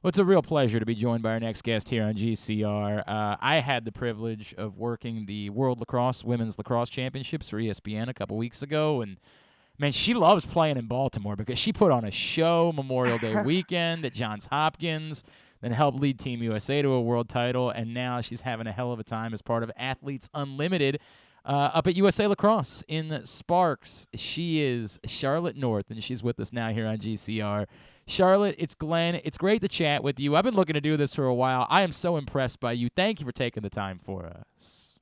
Well, it's a real pleasure to be joined by our next guest here on GCR. I had the privilege of working the World Lacrosse Women's Lacrosse Championships for ESPN a couple weeks ago, and man, she loves playing in Baltimore because she put on a show Memorial Day weekend at Johns Hopkins, then helped lead Team USA to a world title, and now she's having a hell of a time as part of Athletes Unlimited up at USA Lacrosse in Sparks. She is Charlotte North, and she's with us now here on GCR. Charlotte, it's Glenn. It's great to chat with you. I've been looking to do this for a while. I am so impressed by you. Thank you for taking the time for us.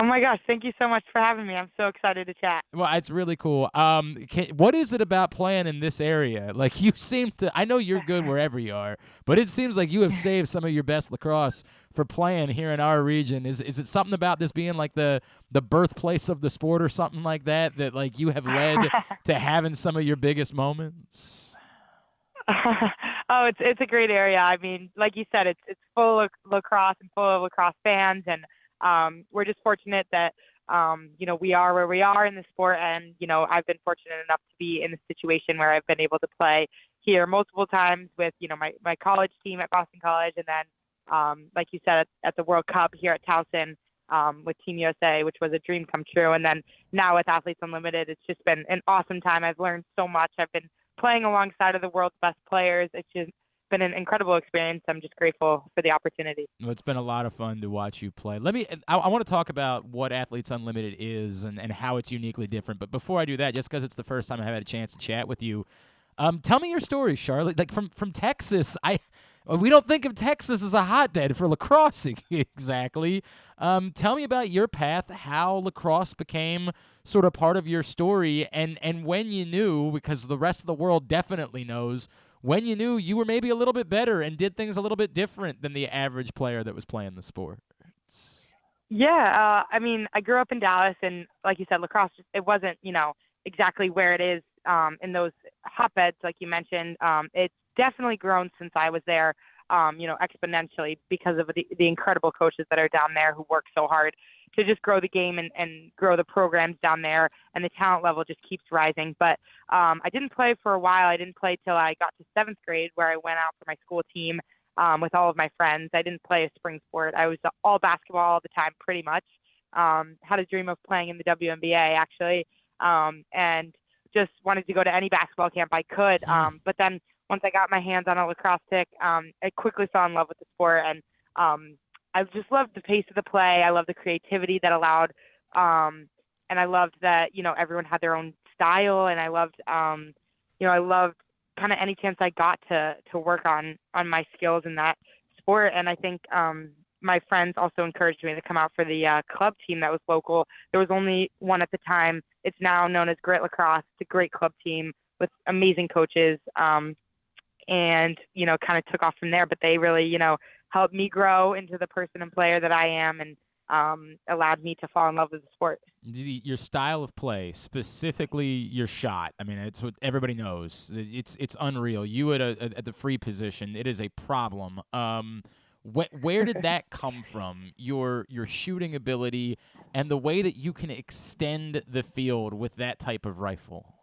Oh my gosh, thank you so much for having me. I'm so excited to chat. Well, it's really cool. What is it about playing in this area? Like, you seem to, I know you're good wherever you are, but it seems like you have saved some of your best lacrosse for playing here in our region. Is it something about this being like the birthplace of the sport or something like that, that like you have led to having some of your biggest moments? Oh, it's a great area. I mean, like you said, it's full of lacrosse and full of lacrosse fans, and we're just fortunate that we are where we are in the sport, and I've been fortunate enough to be in a situation where I've been able to play here multiple times with my college team at Boston College, and then like you said at the World Cup here at Towson with Team USA, which was a dream come true, and then now with Athletes Unlimited, it's just been an awesome time. I've learned so much. I've been playing alongside of the world's best players. It's just been an incredible experience. I'm just grateful for the opportunity. Well, it's been a lot of fun to watch you play. I want to talk about what Athletes Unlimited is and how it's uniquely different. But before I do that, just because it's the first time I've had a chance to chat with you, tell me your story, Charlotte. Like from Texas, we don't think of Texas as a hotbed for lacrosse exactly. Tell me about your path, how lacrosse became sort of part of your story, and when you knew, because the rest of the world definitely knows, when you knew you were maybe a little bit better and did things a little bit different than the average player that was playing the sport. Yeah, I mean, I grew up in Dallas, and like you said, lacrosse, it wasn't, exactly where it is in those hotbeds, like you mentioned. It's definitely grown since I was there, exponentially because of the incredible coaches that are down there who work so hard to just grow the game and grow the programs down there, and the talent level just keeps rising. But I didn't play for a while. I didn't play till I got to seventh grade, where I went out for my school team with all of my friends. I didn't play a spring sport. I was all basketball all the time, pretty much. Had a dream of playing in the WNBA, actually, and just wanted to go to any basketball camp I could. But then once I got my hands on a lacrosse stick, I quickly fell in love with the sport, and I just loved the pace of the play. I loved the creativity that allowed, and I loved that everyone had their own style, and I loved kind of any chance I got to work on my skills in that sport. And I think my friends also encouraged me to come out for the club team that was local. There was only one at the time. It's now known as Grit Lacrosse. It's a great club team with amazing coaches, and kind of took off from there. But they really helped me grow into the person and player that I am, and allowed me to fall in love with the sport. Your style of play, specifically your shot. I mean, it's what everybody knows. It's unreal. You at the free position, it is a problem. Where did that come from? Your shooting ability and the way that you can extend the field with that type of rifle.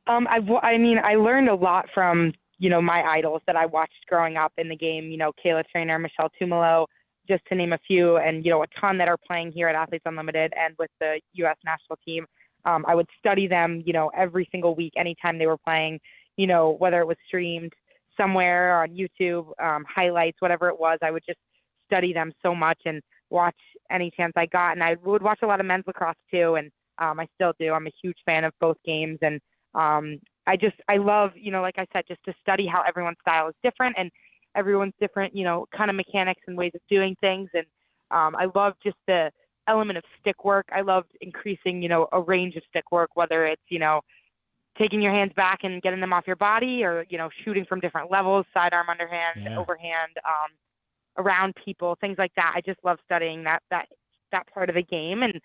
I mean, I learned a lot from my idols that I watched growing up in the game. Kayla Trainer, Michelle Tumalo, just to name a few, and a ton that are playing here at Athletes Unlimited and with the U.S. national team. I would study them, every single week, anytime they were playing, whether it was streamed somewhere on YouTube, highlights, whatever it was. I would just study them so much and watch any chance I got. And I would watch a lot of men's lacrosse too, and I still do. I'm a huge fan of both games, and I love, like I said, just to study how everyone's style is different, and everyone's different, kind of mechanics and ways of doing things. And I love just the element of stick work. I loved increasing, a range of stick work, whether it's, taking your hands back and getting them off your body, or, shooting from different levels, sidearm, underhand, overhand, around people, things like that. I just love studying that part of the game, and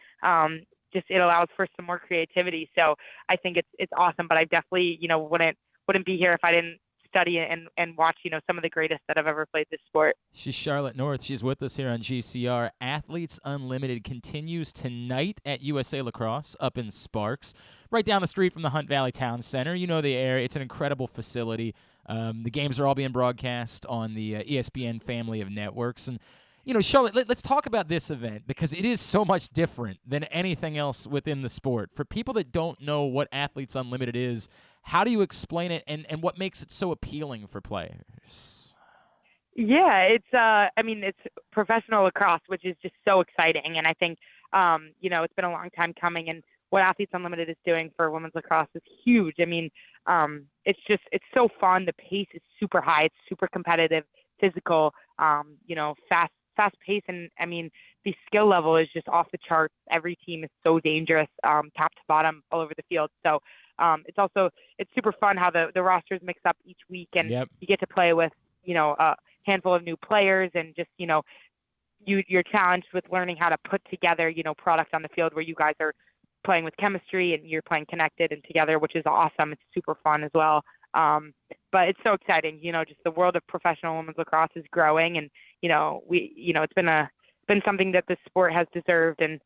just it allows for some more creativity. So I think it's awesome, but I definitely, wouldn't be here if I didn't study and watch, some of the greatest that have ever played this sport. She's Charlotte North. She's with us here on GCR. Athletes Unlimited continues tonight at USA Lacrosse up in Sparks, right down the street from the Hunt Valley Town Center. You know the area. It's an incredible facility. The games are all being broadcast on the ESPN family of networks. And, Charlotte, let's talk about this event because it is so much different than anything else within the sport. For people that don't know what Athletes Unlimited is, how do you explain it and what makes it so appealing for players? Yeah, it's professional lacrosse, which is just so exciting. And I think, it's been a long time coming, and what Athletes Unlimited is doing for women's lacrosse is huge. I mean, it's so fun. The pace is super high. It's super competitive, physical, fast pace. And I mean, the skill level is just off the charts. Every team is so dangerous, top to bottom all over the field. So, it's super fun how the rosters mix up each week, and Yep. you get to play with, a handful of new players, and just, you're challenged with learning how to put together, product on the field where you guys are playing with chemistry and you're playing connected and together, which is awesome. It's super fun as well. But it's so exciting, just the world of professional women's lacrosse is growing, and, it's been something that the sport has deserved. And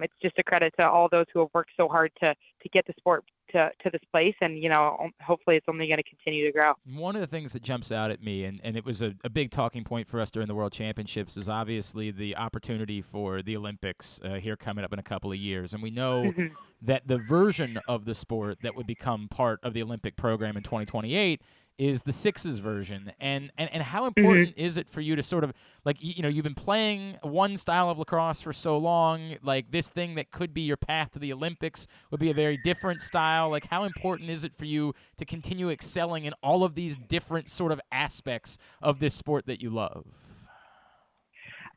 it's just a credit to all those who have worked so hard to get the sport to this place. And, hopefully it's only going to continue to grow. One of the things that jumps out at me, and it was a big talking point for us during the World Championships, is obviously the opportunity for the Olympics here coming up in a couple of years. And we know that the version of the sport that would become part of the Olympic program in 2028 is the sixes version. And how important is it for you to sort of, like, you've been playing one style of lacrosse for so long, like this thing that could be your path to the Olympics would be a very different style. Like, how important is it for you to continue excelling in all of these different sort of aspects of this sport that you love?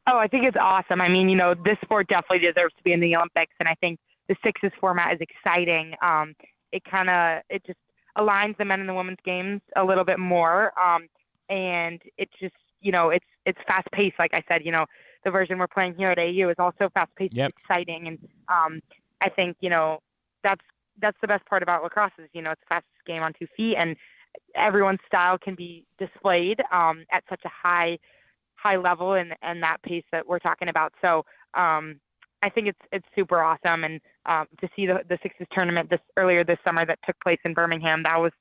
Oh, I think it's awesome. I mean, this sport definitely deserves to be in the Olympics, and I think the sixes format is exciting. It just aligns the men and the women's games a little bit more. And it just, it's fast paced. Like I said, the version we're playing here at AU is also fast paced, exciting. And I think, that's the best part about lacrosse is, it's the fastest game on 2 feet, and everyone's style can be displayed at such a high level and that pace that we're talking about. So I think it's super awesome. And to see the sixes tournament earlier this summer that took place in Birmingham, that was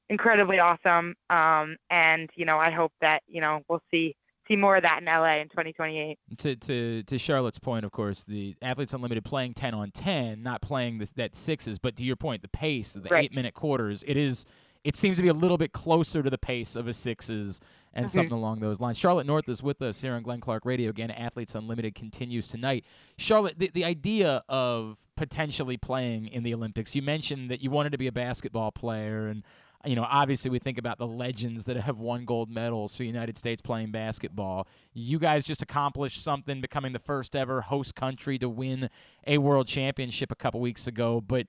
incredibly awesome. And, I hope that, we'll see more of that in LA in 2028. To Charlotte's point, of course, the Athletes Unlimited playing 10-on-10, not playing that sixes, but to your point, the pace, the 8-minute quarters, it seems to be a little bit closer to the pace of a sixes and something along those lines. Charlotte North is with us here on Glenn Clark Radio. Again, Athletes Unlimited continues tonight. Charlotte, the idea of potentially playing in the Olympics, you mentioned that you wanted to be a basketball player, and obviously we think about the legends that have won gold medals for the United States playing basketball. You guys just accomplished something, becoming the first ever host country to win a world championship a couple weeks ago, but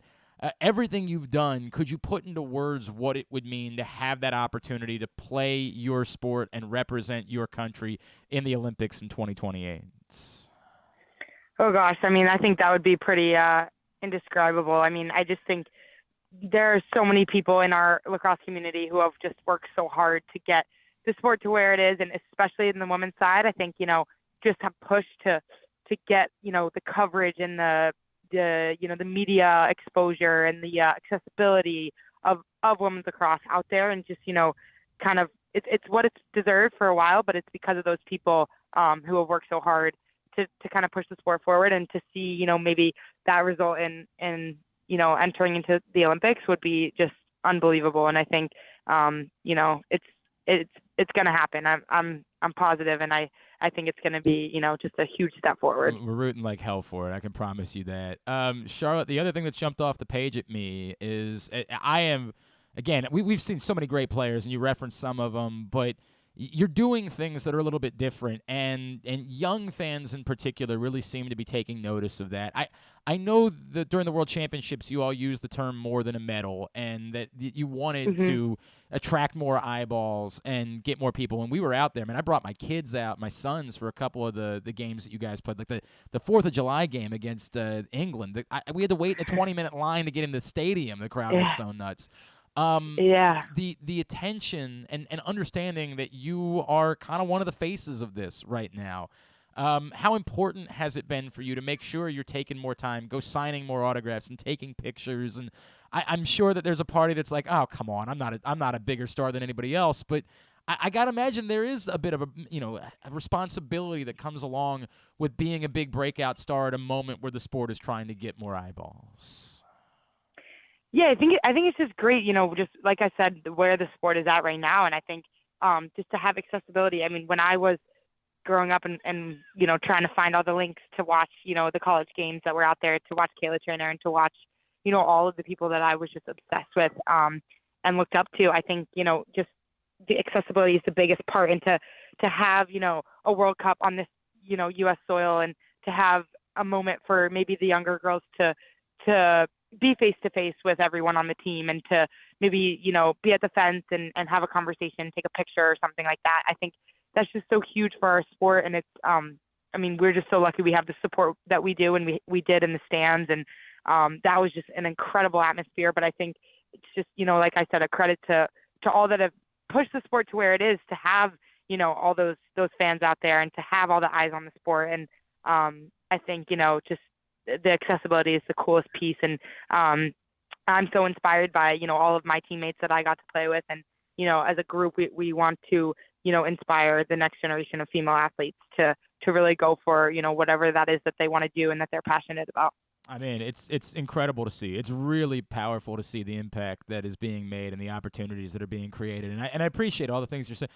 everything you've done, could you put into words what it would mean to have that opportunity to play your sport and represent your country in the Olympics in 2028? Oh, gosh. I mean, I think that would be pretty indescribable. I mean, I just think there are so many people in our lacrosse community who have just worked so hard to get the sport to where it is, and especially in the women's side, I think, just have pushed to get, the coverage and the media exposure and the accessibility of women's lacrosse out there, and just, kind of it's what it's deserved for a while, but it's because of those people who have worked so hard to kind of push the sport forward, and to see, maybe that result in entering into the Olympics would be just unbelievable. And I think, it's going to happen. I'm positive, and I think it's going to be, just a huge step forward. We're rooting like hell for it. I can promise you that. Charlotte, the other thing that's jumped off the page at me is again, we've seen so many great players, and you referenced some of them, but you're doing things that are a little bit different, and young fans in particular really seem to be taking notice of that. I know that during the World Championships you all used the term more than a medal, and that you wanted to attract more eyeballs and get more people. And we were out there, man. I brought my kids out, my sons, for a couple of the games that you guys played, like the 4th of July game against England. We had to wait in a 20-minute line to get in the stadium. The crowd was so nuts. Yeah. The attention and understanding that you are kind of one of the faces of this right now. How important has it been for you to make sure you're taking more time, go signing more autographs and taking pictures? And I'm sure that there's a party that's like, oh, come on, I'm not a bigger star than anybody else, but I gotta imagine there is a bit of a responsibility that comes along with being a big breakout star at a moment where the sport is trying to get more eyeballs. Yeah, I think it's just great, just like I said, where the sport is at right now, and I think just to have accessibility. I mean, when I was growing up and trying to find all the links to watch, the college games that were out there, to watch Kayla Trainer and to watch, all of the people that I was just obsessed with and looked up to. I think, just the accessibility is the biggest part, and to have, a World Cup on this, U.S. soil, and to have a moment for maybe the younger girls to be face to face with everyone on the team, and to maybe, be at the fence and have a conversation, take a picture or something like that. I think that's just so huge for our sport. And it's, I mean, we're just so lucky we have the support that we do, and we did in the stands. And that was just an incredible atmosphere. But I think it's just, like I said, a credit to all that have pushed the sport to where it is, to have, all those fans out there, and to have all the eyes on the sport. And I think, just the accessibility is the coolest piece. And I'm so inspired by, all of my teammates that I got to play with. And, as a group, we want to, inspire the next generation of female athletes to really go for, whatever that is that they want to do and that they're passionate about. I mean, it's incredible to see. It's really powerful to see the impact that is being made and the opportunities that are being created. And I appreciate all the things you're saying.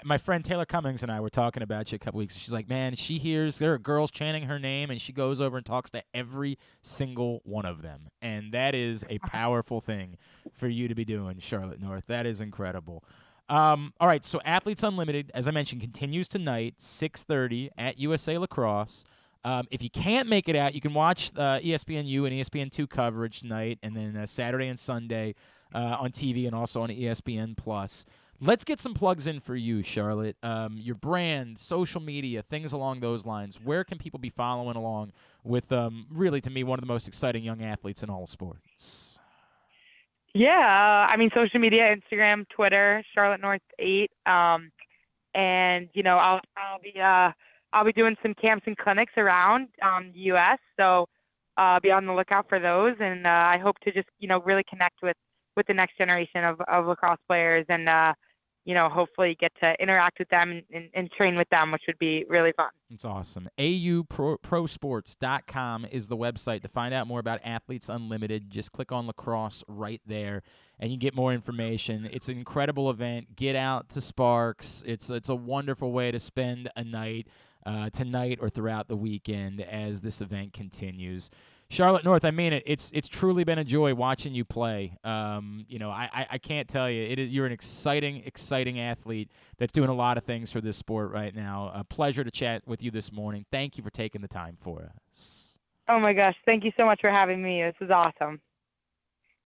My friend Taylor Cummings and I were talking about you a couple weeks. She's like, man, she hears there are girls chanting her name, and she goes over and talks to every single one of them. And that is a powerful thing for you to be doing, Charlotte North. That is incredible. All right, so Athletes Unlimited, as I mentioned, continues tonight, 6:30 at USA Lacrosse. If you can't make it out, you can watch ESPNU and ESPN2 coverage tonight, and then Saturday and Sunday on TV and also on ESPN Plus. Let's get some plugs in for you, Charlotte. Your brand, social media, things along those lines. Where can people be following along with, really, to me, one of the most exciting young athletes in all sports? Yeah, I mean, social media, Instagram, Twitter, Charlotte North 8, and I'll be doing some camps and clinics around the U.S., so be on the lookout for those. And I hope to just really connect with the next generation of lacrosse players, and hopefully get to interact with them and train with them, which would be really fun. It's awesome. auprosports.com is the website to find out more about Athletes Unlimited. Just click on lacrosse right there, and you get more information. It's an incredible event. Get out to Sparks. It's a wonderful way to spend a night tonight or throughout the weekend as this event continues. Charlotte North, I mean it. It's truly been a joy watching you play. I can't tell you. You're an exciting athlete that's doing a lot of things for this sport right now. A pleasure to chat with you this morning. Thank you for taking the time for us. Oh my gosh, thank you so much for having me. This is awesome.